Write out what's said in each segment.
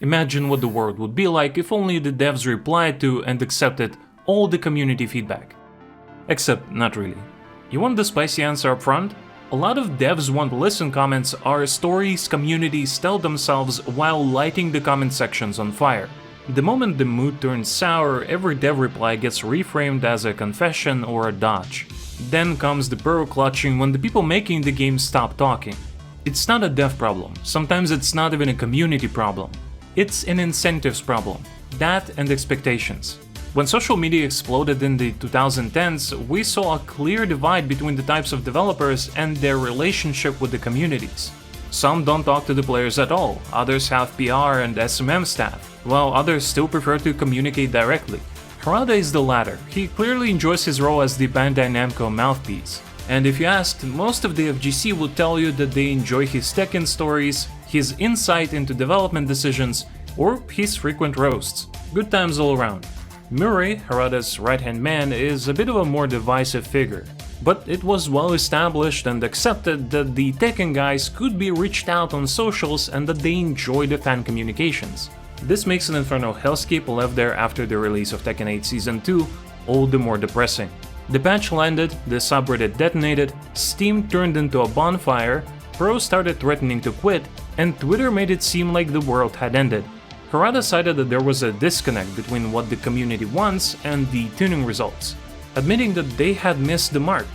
Imagine what the world would be like if only the devs replied to and accepted all the community feedback. Except not really. You want the spicy answer up front? A lot of devs want listen comments are stories communities tell themselves while lighting the comment sections on fire. The moment the mood turns sour, every dev reply gets reframed as a confession or a dodge. Then comes the pearl clutching when the people making the game stop talking. It's not a dev problem, sometimes it's not even a community problem. It's an incentives problem, that and expectations. When social media exploded in the 2010s, we saw a clear divide between the types of developers and their relationship with the communities. Some don't talk to the players at all, others have PR and SMM staff, while others still prefer to communicate directly. Harada is the latter. He clearly enjoys his role as the Bandai Namco mouthpiece. And if you asked, most of the FGC would tell you that they enjoy his Tekken stories, his insight into development decisions, or his frequent roasts. Good times all around. Murray, Harada's right-hand man, is a bit of a more divisive figure. But it was well established and accepted that the Tekken guys could be reached out on socials and that they enjoy the fan communications. This makes an infernal hellscape left there after the release of Tekken 8 Season 2 all the more depressing. The patch landed, the subreddit detonated, Steam turned into a bonfire, pros started threatening to quit, and Twitter made it seem like the world had ended. Harada cited that there was a disconnect between what the community wants and the tuning results, admitting that they had missed the mark.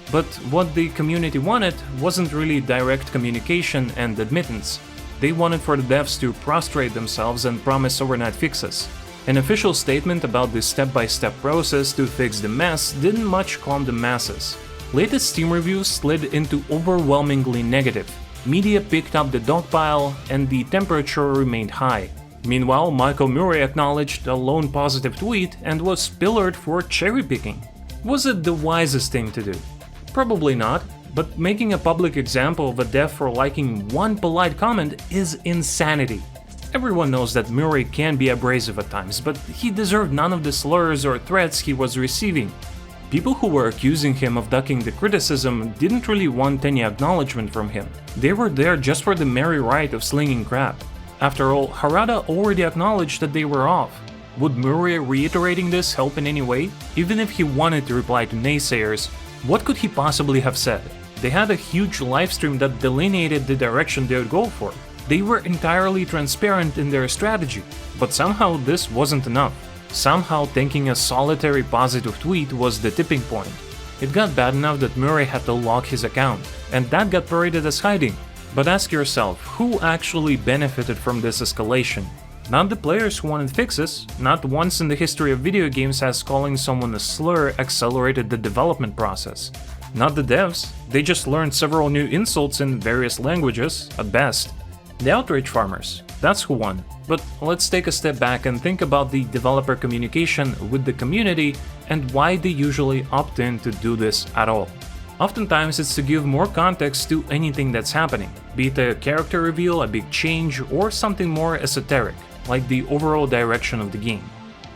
But what the community wanted wasn't really direct communication and admittance. They wanted for the devs to prostrate themselves and promise overnight fixes. An official statement about the step-by-step process to fix the mess didn't much calm the masses. Latest Steam reviews slid into overwhelmingly negative. Media picked up the dogpile and the temperature remained high. Meanwhile, Michael Murray acknowledged a lone positive tweet and was pillared for cherry-picking. Was it the wisest thing to do? Probably not, but making a public example of a dev for liking one polite comment is insanity. Everyone knows that Murray can be abrasive at times, but he deserved none of the slurs or threats he was receiving. People who were accusing him of ducking the criticism didn't really want any acknowledgement from him. They were there just for the merry rite of slinging crap. After all, Harada already acknowledged that they were off. Would Murray reiterating this help in any way? Even if he wanted to reply to naysayers, what could he possibly have said? They had a huge livestream that delineated the direction they would go for. They were entirely transparent in their strategy, but somehow this wasn't enough. Somehow thinking a solitary positive tweet was the tipping point. It got bad enough that Murray had to lock his account, and that got paraded as hiding. But ask yourself, who actually benefited from this escalation? Not the players who wanted fixes. Not once in the history of video games has calling someone a slur accelerated the development process. Not the devs. They just learned several new insults in various languages, at best. The outrage farmers. That's who won. But let's take a step back and think about the developer communication with the community and why they usually opt in to do this at all. Oftentimes it's to give more context to anything that's happening, be it a character reveal, a big change, or something more esoteric, like the overall direction of the game.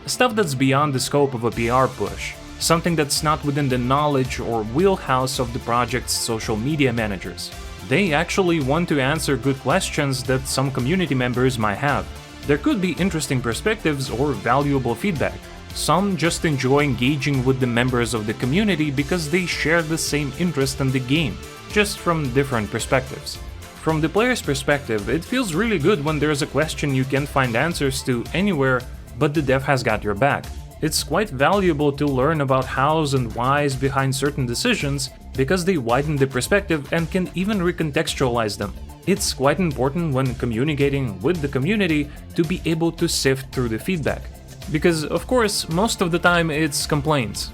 Stuff that's beyond the scope of a PR push, something that's not within the knowledge or wheelhouse of the project's social media managers. They actually want to answer good questions that some community members might have. There could be interesting perspectives or valuable feedback. Some just enjoy engaging with the members of the community because they share the same interest in the game, just from different perspectives. From the player's perspective, it feels really good when there's a question you can't find answers to anywhere, but the dev has got your back. It's quite valuable to learn about hows and whys behind certain decisions because they widen the perspective and can even recontextualize them. It's quite important when communicating with the community to be able to sift through the feedback. Because, of course, most of the time it's complaints.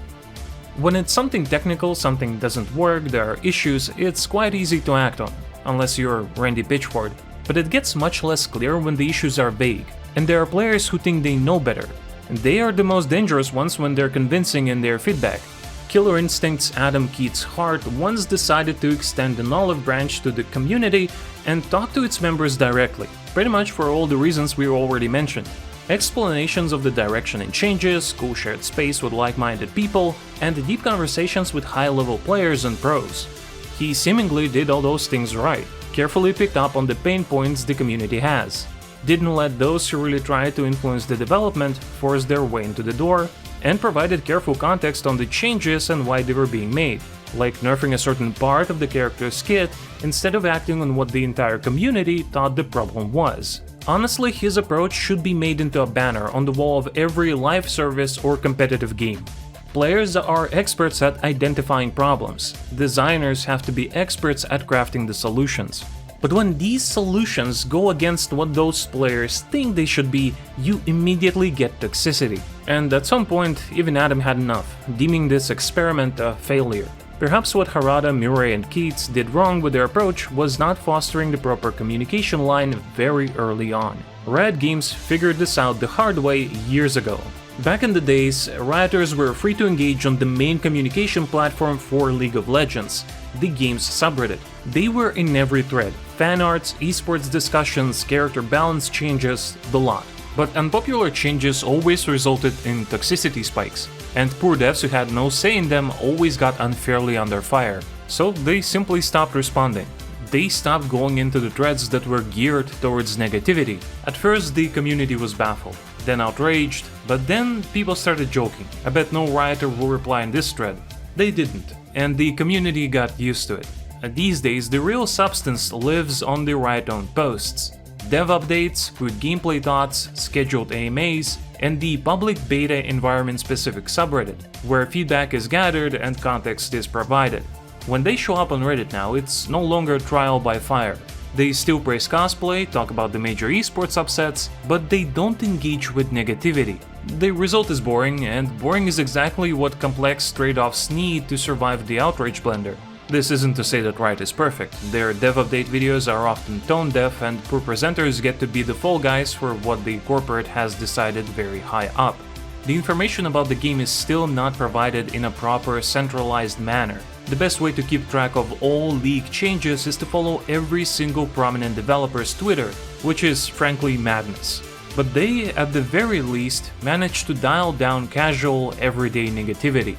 When it's something technical, something doesn't work, there are issues, it's quite easy to act on, unless you're Randy Pitchford. But it gets much less clear when the issues are vague, and there are players who think they know better. And they are the most dangerous ones when they're convincing in their feedback. Killer Instinct's Adam Keats Hart once decided to extend an olive branch to the community and talk to its members directly, pretty much for all the reasons we already mentioned. Explanations of the direction and changes, cool shared space with like-minded people, and deep conversations with high-level players and pros. He seemingly did all those things right, carefully picked up on the pain points the community has. didn't let those who really tried to influence the development force their way into the door, and provided careful context on the changes and why they were being made, like nerfing a certain part of the character's kit instead of acting on what the entire community thought the problem was. Honestly, his approach should be made into a banner on the wall of every live service or competitive game. Players are experts at identifying problems. Designers have to be experts at crafting the solutions. But when these solutions go against what those players think they should be, you immediately get toxicity. And at some point, even Adam had enough, deeming this experiment a failure. Perhaps what Harada, Murray, and Keats did wrong with their approach was not fostering the proper communication line very early on. Riot Games figured this out the hard way years ago. Back in the days, Rioters were free to engage on the main communication platform for League of Legends, the game's subreddit. They were in every thread: fan arts, esports discussions, character balance changes, the lot. But unpopular changes always resulted in toxicity spikes, and poor devs who had no say in them always got unfairly under fire. So they simply stopped responding. They stopped going into the threads that were geared towards negativity. At first, the community was baffled, then outraged, but then people started joking. I bet no Rioter will reply in this thread. They didn't, and the community got used to it. These days, the real substance lives on the Riot-owned posts. Dev updates, good gameplay thoughts, scheduled AMAs, and the public beta environment-specific subreddit, where feedback is gathered and context is provided. When they show up on Reddit now, it's no longer trial by fire. They still praise cosplay, talk about the major esports upsets, but they don't engage with negativity. The result is boring, and boring is exactly what complex trade-offs need to survive the outrage blender. This isn't to say that Riot is perfect. Their dev update videos are often tone deaf, and poor presenters get to be the fall guys for what the corporate has decided very high up. The information about the game is still not provided in a proper, centralized manner. The best way to keep track of all league changes is to follow every single prominent developer's Twitter, which is frankly madness. But they, at the very least, manage to dial down casual, everyday negativity.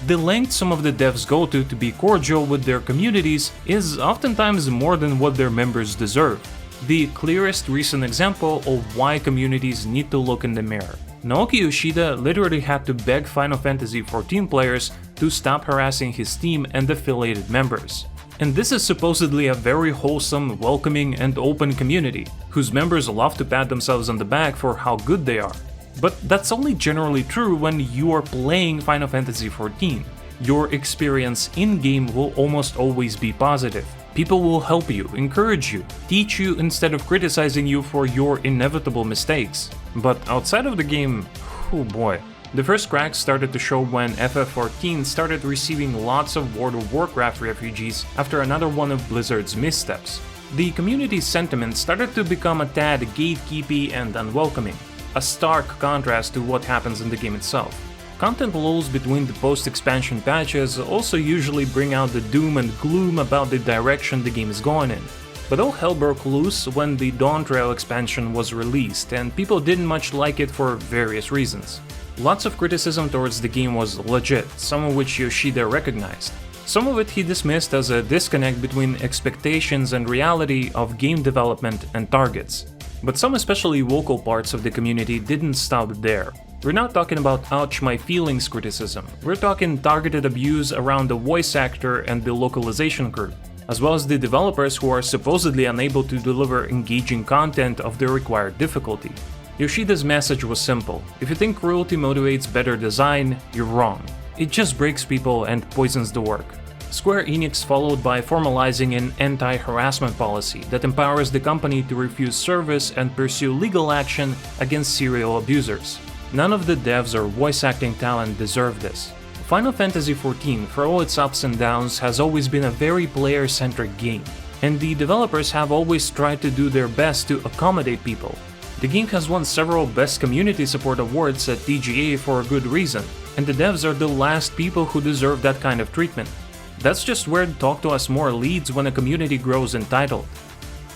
The length some of the devs go to be cordial with their communities is oftentimes more than what their members deserve. The clearest recent example of why communities need to look in the mirror. Naoki Yoshida literally had to beg Final Fantasy XIV players to stop harassing his team and affiliated members. And this is supposedly a very wholesome, welcoming, and open community, whose members love to pat themselves on the back for how good they are. But that's only generally true when you are playing Final Fantasy XIV. Your experience in-game will almost always be positive. People will help you, encourage you, teach you instead of criticizing you for your inevitable mistakes. But outside of the game, oh boy. The first cracks started to show when FF14 started receiving lots of World of Warcraft refugees after another one of Blizzard's missteps. The community's sentiment started to become a tad gatekeepy and unwelcoming, a stark contrast to what happens in the game itself. Content lulls between the post-expansion patches also usually bring out the doom and gloom about the direction the game is going in. But all hell broke loose when the Dawn Trail expansion was released, and people didn't much like it for various reasons. Lots of criticism towards the game was legit, some of which Yoshida recognized. Some of it he dismissed as a disconnect between expectations and reality of game development and targets. But some especially vocal parts of the community didn't stop there. We're not talking about ouch my feelings criticism, we're talking targeted abuse around the voice actor and the localization crew, as well as the developers who are supposedly unable to deliver engaging content of the required difficulty. Yoshida's message was simple: if you think cruelty motivates better design, you're wrong. It just breaks people and poisons the work. Square Enix followed by formalizing an anti-harassment policy that empowers the company to refuse service and pursue legal action against serial abusers. None of the devs or voice acting talent deserve this. Final Fantasy XIV, for all its ups and downs, has always been a very player-centric game, and the developers have always tried to do their best to accommodate people. The game has won several Best Community Support awards at TGA for a good reason, and the devs are the last people who deserve that kind of treatment. That's just where Talk to Us More leads when a community grows entitled.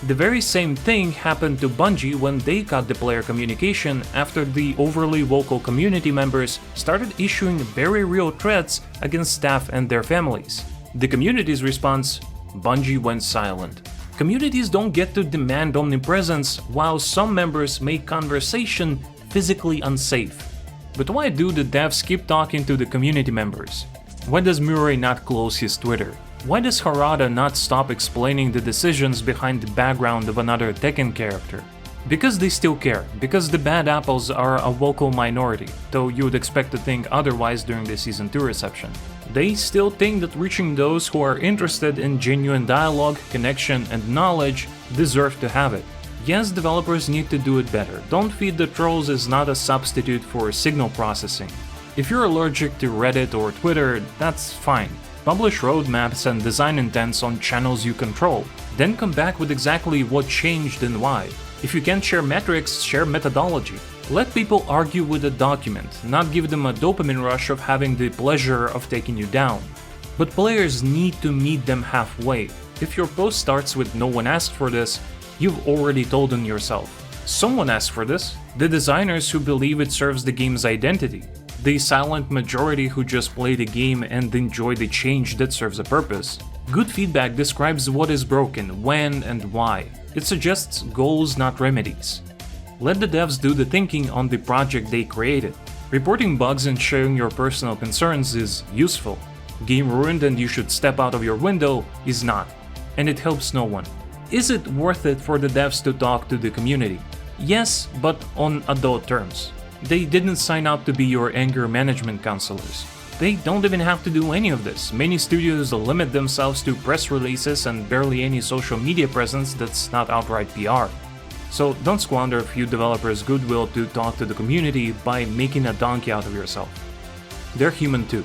The very same thing happened to Bungie when they cut the player communication after the overly vocal community members started issuing very real threats against staff and their families. The community's response: Bungie went silent. Communities don't get to demand omnipresence, while some members make conversation physically unsafe. But why do the devs keep talking to the community members? Why does Murray not close his Twitter? Why does Harada not stop explaining the decisions behind the background of another Tekken character? Because they still care, because the bad apples are a vocal minority, though you would expect to think otherwise during the Season 2 reception. They still think that reaching those who are interested in genuine dialogue, connection, and knowledge deserve to have it. Yes, developers need to do it better. Don't feed the trolls is not a substitute for signal processing. If you're allergic to Reddit or Twitter, that's fine. Publish roadmaps and design intents on channels you control. Then come back with exactly what changed and why. If you can't share metrics, share methodology. Let people argue with a document, not give them a dopamine rush of having the pleasure of taking you down. But players need to meet them halfway. If your post starts with "no one asked for this," you've already told on yourself. Someone asked for this. The designers who believe it serves the game's identity. The silent majority who just play the game and enjoy the change that serves a purpose. Good feedback describes what is broken, when, and why. It suggests goals, not remedies. Let the devs do the thinking on the project they created. Reporting bugs and sharing your personal concerns is useful. Game ruined and you should step out of your window is not. And it helps no one. Is it worth it for the devs to talk to the community? Yes, but on adult terms. They didn't sign up to be your anger management counselors. They don't even have to do any of this. Many studios limit themselves to press releases and barely any social media presence that's not outright PR. So don't squander a few developers' goodwill to talk to the community by making a donkey out of yourself. They're human too.